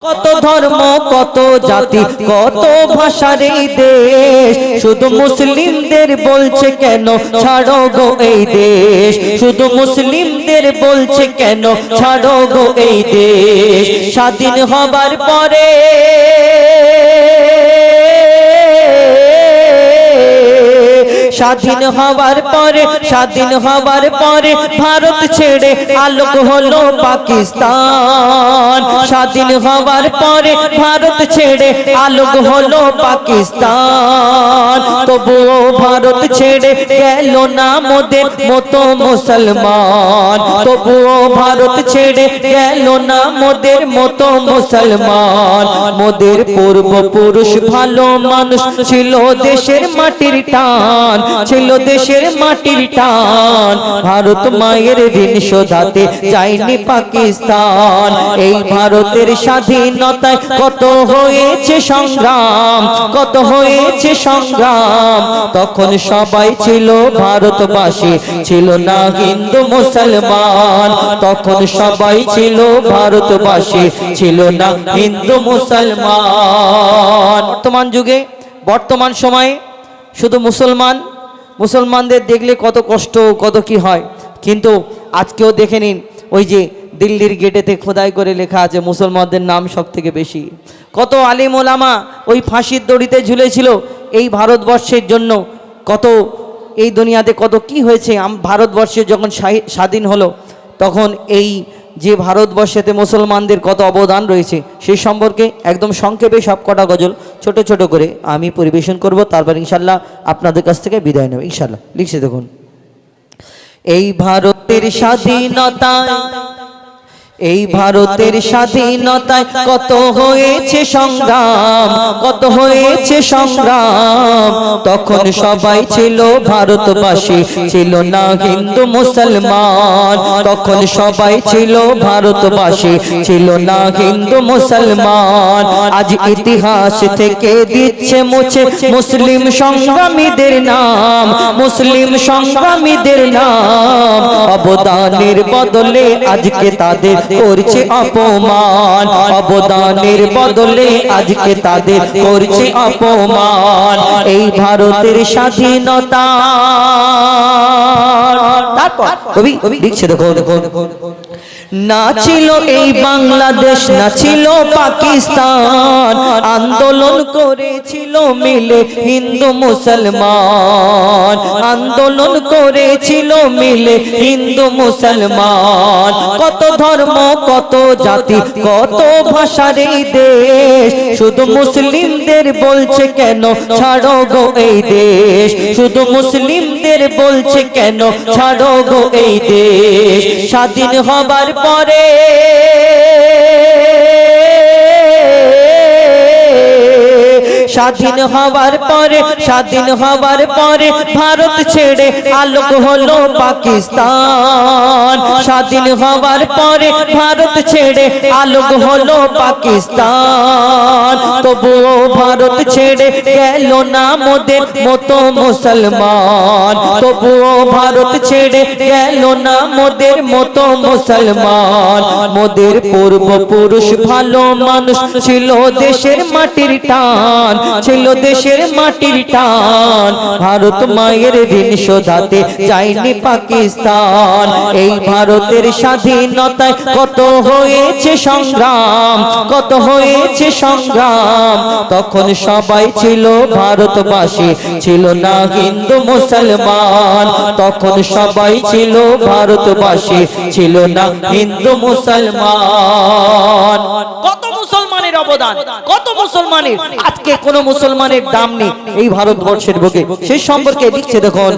কত ধর্ম কত জাতি কত ভাষার এই দেশ, শুধু মুসলিমদের বলছে কেন ছাড়ো গো এই দেশ, শুধু মুসলিমদের বলছে কেন ছাড়ো গো এই দেশ। স্বাধীন হবার পরে স্বাধীন হবার পরে স্বাধীন হবার পরে ভারত ছেড়ে আলোক হলো পাকিস্তান। স্বাধীন হবার পরে ভারত ছেড়ে আলোক হলো পাকিস্তান। তবুও ভারত ছেড়ে গেল না মোদের মতো মুসলমান, তবুও ভারত ছেড়ে গেল না মোদের মতো মুসলমান। মোদের পূর্বপুরুষ ভালো মানুষ ছিল, দেশের মাটির টান ছিল, দেশের মাটির টান। ভারত মায়ের ঋণ শোধাতে যায়নি পাকিস্তান। এই ভারতের স্বাধীনতায় কত হয়েছে সংগ্রাম, কত হয়েছে সংগ্রাম। তখন সবাই ছিল ভারতবাসী, ছিল না হিন্দু মুসলমান। তখন সবাই ছিল ভারতবাসী, ছিল না হিন্দু মুসলমান। বর্তমান যুগে বর্তমান সময়ে শুধু মুসলমানদের দেখলে কত কষ্ট কত কি হয়, কিন্তু আজকেও দেখে নিন ওই যে দিল্লির গেটেতে খোদাই করে লেখা আছে মুসলমানদের নাম সব থেকে বেশি। কত আলিম ওলামা ওই ফাঁসির দড়িতে ঝুলেছিল এই ভারতবর্ষের জন্য। কত এই দুনিয়াতে কত কি হয়েছে। ভারতবর্ষে যখন স্বাধীন হলো তখন এই যে ভারতবর্ষেতে মুসলমানদের কত অবদান রয়েছে সেই সম্পর্কে একদম সংক্ষেপে সব কটা গজল ছোট ছোট করে আমি পরিবেশন করব, তারপর ইনশাল্লাহ আপনাদের কাছ থেকে বিদায় নেব ইনশাল্লাহ। লিখছে দেখুন, এই ভারতের স্বাধীনতা, এই ভারতের স্বাধীনতায় কত হয়েছে সংগ্রাম, কত হয়েছে সংগ্রাম। তখন সবাই ছিল ভারতবাসী, ছিল না হিন্দু মুসলমান। তখন সবাই ছিল ভারতবাসী, ছিল না হিন্দু মুসলমান। আজ ইতিহাস থেকে দিচ্ছে মুছে মুসলিম সংগ্রামীদের নাম, মুসলিম সংগ্রামীদের নাম। অবদানের বদলে আজকে তাদের করছে অপমান, অবদানের বদলে আজকে তাদের করছে অপমান। এই ভারতের স্বাধীনতা, তারপর কবি লিখছে দেখো, না ছিল এই বাংলাদেশ, না ছিল পাকিস্তান। আন্দোলন করেছিল মিলে হিন্দু মুসলমান, আন্দোলন করেছিল মিলে হিন্দু মুসলমান। কত ধর্ম কত জাতি কত ভাষার এই দেশ, শুধু মুসলিমদের বলছে কেন ছাড়ো গো এই দেশ, শুধু মুসলিমদের বলছে কেন ছাড়ো গো এই দেশ। স্বাধীন হবার পরে স্বাধীন হবার পরে স্বাধীন হবার পরে ভারত ছেড়ে আলোক হলো পাকিস্তান। স্বাধীন হবার পরে ভারত ছেড়ে আলোক হলো পাকিস্তান। তবুও ভারত ছেড়ে গেল না মোদের মতো মুসলমান, তবুও ভারত ছেড়ে গেল না মোদের মতো মুসলমান। মোদের পূর্বপুরুষ ভালো মানুষ ছিল, দেশের মাটির টান ছিল, দেশের মাটির টান। ভারত মায়ের ঋণ শোধাতে যায়নি পাকিস্তান। এই ভারতের স্বাধীনতায় কত হয়েছে সংগ্রাম, কত হয়েছে সংগ্রাম। তখন সবাই ছিল ভারতবাসী, ছিল না হিন্দু মুসলমান। তখন সবাই ছিল ভারতবাসী, ছিল না হিন্দু মুসলমান। কত মুসলমানের অবদান, কত মুসলমানের, আজকে কোন মুসলমানের দাম নেই এই ভারতবর্ষের বুকে। সেই সম্পর্কে লিখছে দেখুন,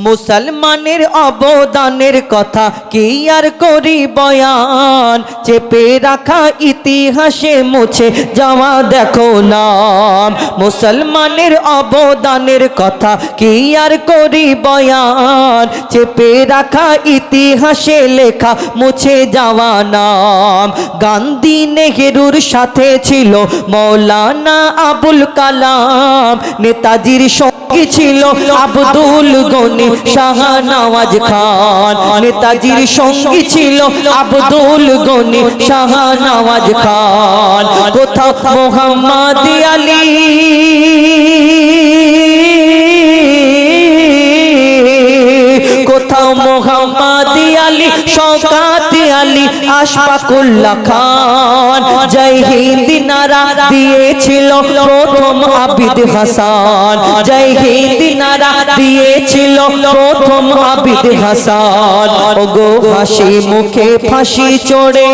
মুসলমানের অবদানের কথা কি আর করি বয়ান। চেপে রাখা ইতিহাসে মুছে যাওয়া দেখো নাম। মুসলমানের অবদানের কথা কি আর করি বয়ান। চেপে রাখা ইতিহাসে লেখা মুছে যাওয়া নাম। গান্ধী নেহেরুর সাথে ছিল মৌলানা আবুল কালাম। নেতাজির সঙ্গে ছিল আব্দুল গনি শাহনওয়াজ খান। নেতাজির সঙ্গী ছিল আব্দুল গনি শাহনওয়াজ খান। কোথাও মোহাম্মদ আলী, কোথাও মোহাম্মদ আলী, শওকত আলী, আশফাকুল্লাহ খান। জয় হিন্দ নারা দিয়েছিল প্রথম আবিদ হাসান। জয় হিন্দ নারা দিয়েছিল প্রথম আবিদ হাসান। ওগো ফাঁসি মুখে ফাঁসি চড়ে,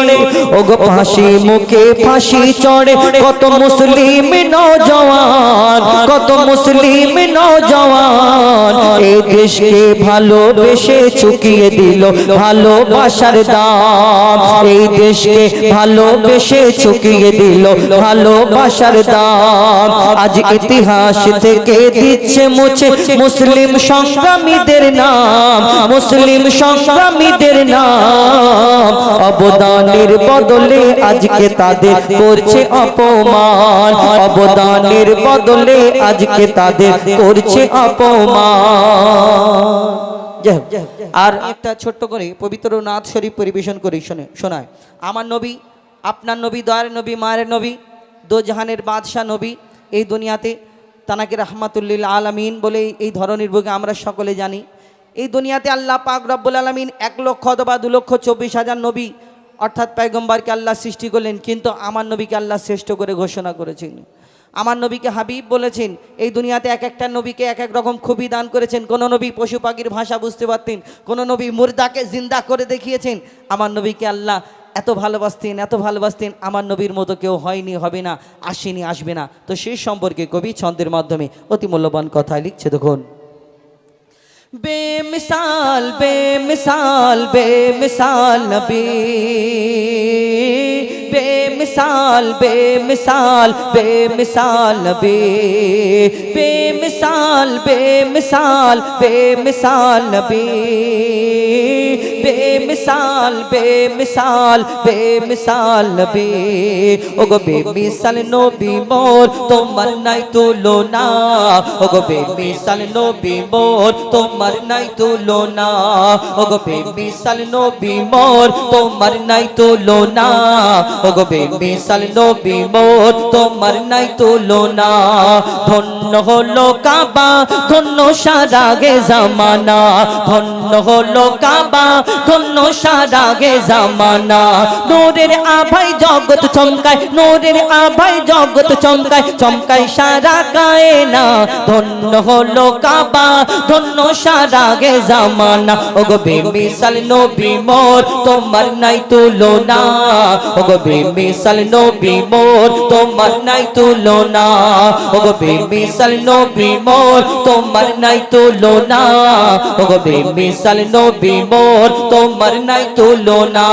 ওগো ফাঁসি মুখে ফাঁসি চড়ে কত মুসলিম নওজওয়ান, কত মুসলিম নওজওয়ান এই দেশকে ভালোবেসে চুকিয়ে দিল ভালোবাসার দাম। এই দেশকে ভালোবেসে চুকিয়ে দিল ভালোবাসার দাম। আজ ইতিহাস থেকে দিচ্ছে মুছে মুসলিম সংগ্রামীদের নাম, মুসলিম সংগ্রামীদের নাম। অবদানের বদলে আজকে তাদের করছে অপমান, অবদানের বদলে আজকে তাদের করছে অপমান। আর একটা ছোট্ট করে পবিত্র নাথ শরীফ পরিবেশন করি, শোনায়। আমার নবী, আপনার নবী, দয়ার নবী, মায়ের নবী, দো জাহানের বাদশাহ নবী, এই দুনিয়াতে তানাকে রাহমাতুল্লিল আলামিন বলে এই ধরনের বুকে আমরা সকলে জানি। এই দুনিয়াতে আল্লাহ পাক রব্বুল আলামিন 1 লক্ষ অথবা 2,24,000 নবী অর্থাৎ পয়গম্বরকে আল্লাহ সৃষ্টি করলেন, কিন্তু আমার নবীকে আল্লাহ শ্রেষ্ঠ করে ঘোষণা করেছেন। আমার নবীকে হাবিব বলেছেন। এই দুনিয়াতে এক একটা নবীকে এক এক রকম খুবই দান করেছেন। কোনো নবী পশু পাখির ভাষা বুঝতে পারতেন, কোনো নবী মুর্দাকে জিন্দা করে দেখিয়েছেন। আমার নবীকে আল্লাহ এত ভালোবাসতেন, এত ভালোবাসতেন, আমার নবীর মতো কেউ হয়নি, হবে না, আসেনি, আসবে না। তো সেই সম্পর্কে কবি ছন্দের মাধ্যমে অতি মূল্যবান কথা লিখছে। দেখুন, বেমিসাল বেমিসাল বেমিসাল নবী, बेमिसाल बेमिसाल बेमिसाल नबी, बेमिसाल बेमिसाल बेमिसाल नबी, बेमिसाल बेमिसाल बेमिसाल नबी। ओगो बेमिसाल नबी मोर তোমার নাই তুলনা, ওগো বেমিসাল নবী মোর তোমার নাই তুলনা, ওগো বেমিসাল নবী মোর তোমার নাই তুলনা, ওগো বেমিসাল নবী মোর তোমার নাই তুলনা। ধন্য হলো কাবা, ধন্য সারা গে জামানা, ধন্য হলো কাবা, ধন্য সারা গে জামানা। নূরের আভায় জগৎ চমকায়, নূরের আভায় জগৎ চমকায়, চমকায় সারা কায়না। ধন্য হলো কাবা, ধন্য সারা গে জামানা, ওগো বেমিসাল নবী মোর তোমার নাই তুলনা, ওগো বেমিসাল নবী মোর তোমার নাই তুলনা, ওগো বেমিসাল নবী মোর তোমার নাই তুলনা, ওগো বেমিসাল নবী মোর তোমার নাই তুলনা।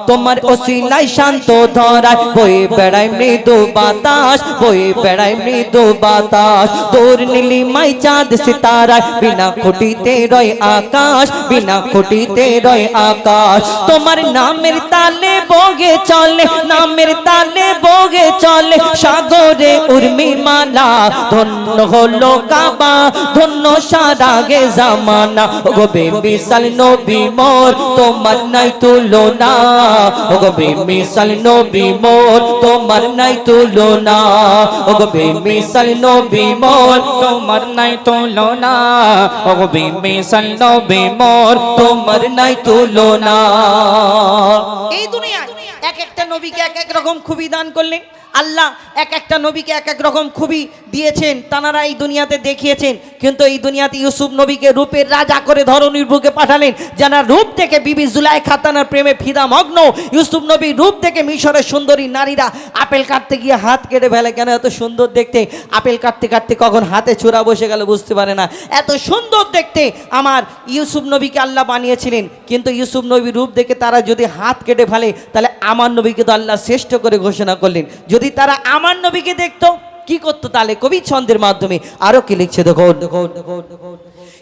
তোমার ওসিলায় শান্ত ধরায় বয়ে বেড়ায় মৃদু বাতাস, বয়ে বেড়ায় মৃদু বাতাস। তোর নীলিমায় চাঁদ সিতারায় বিনা খুঁটিতে রয় আকাশ, বিনা খুঁটিতে রয় আকাশ। তোমার নামের তালে বগে চলে, নামের তালে বগে চলে সাগরে উর্মিমালা। ধন্য হলো কাবা, ধন্য সারা গে জামানা, ওগো বেমিসাল নবী মোর তোমার নাই তুলনা, ওগো বেমিসাল নবী মোর তোমার নাই তুলনা, ওগো বেমিসাল নবী মোর তোমার নাই তুলনা, ওগো বেমিসাল নবী মোর তোমার নাই তুলনা। এই দুনিয়ায় এক একটা নবীকে এক এক রকম খুবই দান করলেন আল্লাহ, এক একটা নবীকে এক এক রকম খুবই দিয়েছেন, তানারা এই দুনিয়াতে দেখিয়েছেন। কিন্তু এই দুনিয়াতে ইউসুফ নবীকে রূপের রাজা করে ধরনীর বুকে পাঠালেন, যারা রূপ থেকে বিবি জুলাইখা তানার প্রেমে ফিদা মগ্ন। ইউসুফ নবী রূপ থেকে মিশরের সুন্দরী নারীরা আপেল কাটতে গিয়ে হাত কেটে ফেলে, কেন এত সুন্দর দেখতে, আপেল কাটতে কাটতে কখন হাতে চূড়া বসে গেল বুঝতে পারে না, এত সুন্দর দেখতে আমার ইউসুফ নবীকে আল্লাহ বানিয়েছিলেন। কিন্তু ইউসুফ নবী রূপ দেখে তারা যদি হাত কেটে ফেলে, তাহলে আমার নবীকে তো আল্লাহ শ্রেষ্ঠ করে ঘোষণা করলেন। যদি তারা আমার নবীকে দেখতো কি করতো তাহলে কবি ছন্দের মাধ্যমে আরো কি লিখছে দেখো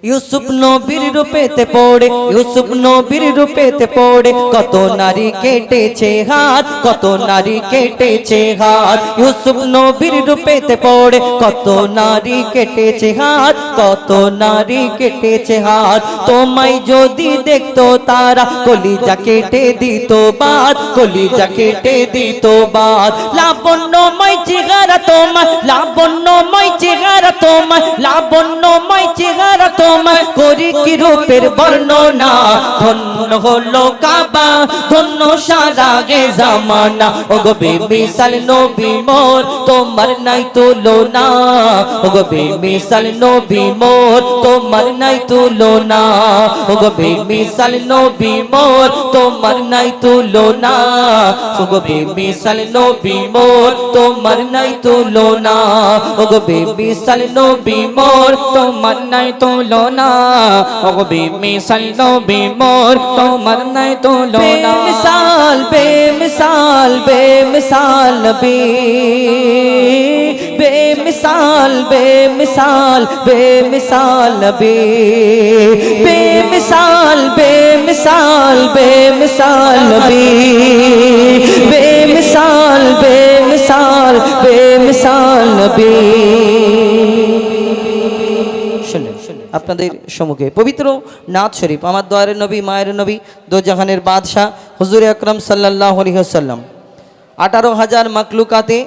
ইউসুফ নবীর রূপেতে পড়ে ইউসুফ নবীর রূপেতে পড়ে কত নারী কেটেছে হাত কত নারী কেটেছে হাত ইউসুফ নবীর রূপেতে পড়ে কত নারী কেটেছে হাত কত নারী কেটেছে হাত তোমায় যদি দেখতো তারা কলিজা কেটে দিত বাদ কলিজা কেটে দিত বাদ লাবণ্যময় চেহারা তোমার লাবণ্যময় চেহারা তোমার লাবণ্যময় চেহারা তোমার করি কি রূপের বর্ণনা ধন্য হলো কাবা ধন্য সারা গে জামানা ওগো বেমিসাল নবী মোর তোমার নাই তুলনা ওগো বেমিসাল নবী মোর তোমার নাই তুলনা ওগো বেমিসাল নবী মোর তোমার নাই তুলনা ওগো বেমিসাল নবী মোর তোমার নাই তুলনা ওগো বেমিসাল নবী মোর তোমার নাই তুলনা ওগো বেমিসাল নবী মোর তোমার নাই তুলনা বেমিসাল বেমিসাল বেমিসাল নবী বেমিসাল বেমিসাল বেমিসাল নবী বেমিসাল বেমিসাল বেমিসাল নবী বেমিসাল বেমিসাল বেমিসাল নবী আপনাদের সম্মুখে পবিত্র নাথ শরীফ আমার দয়ারের নবী মায়ের নবী দো জাহানের বাদশাহ হুজুর আকরাম সাল্লাল্লাহু আলাইহি ওয়াসাল্লাম 18,000 মাকলুকাতে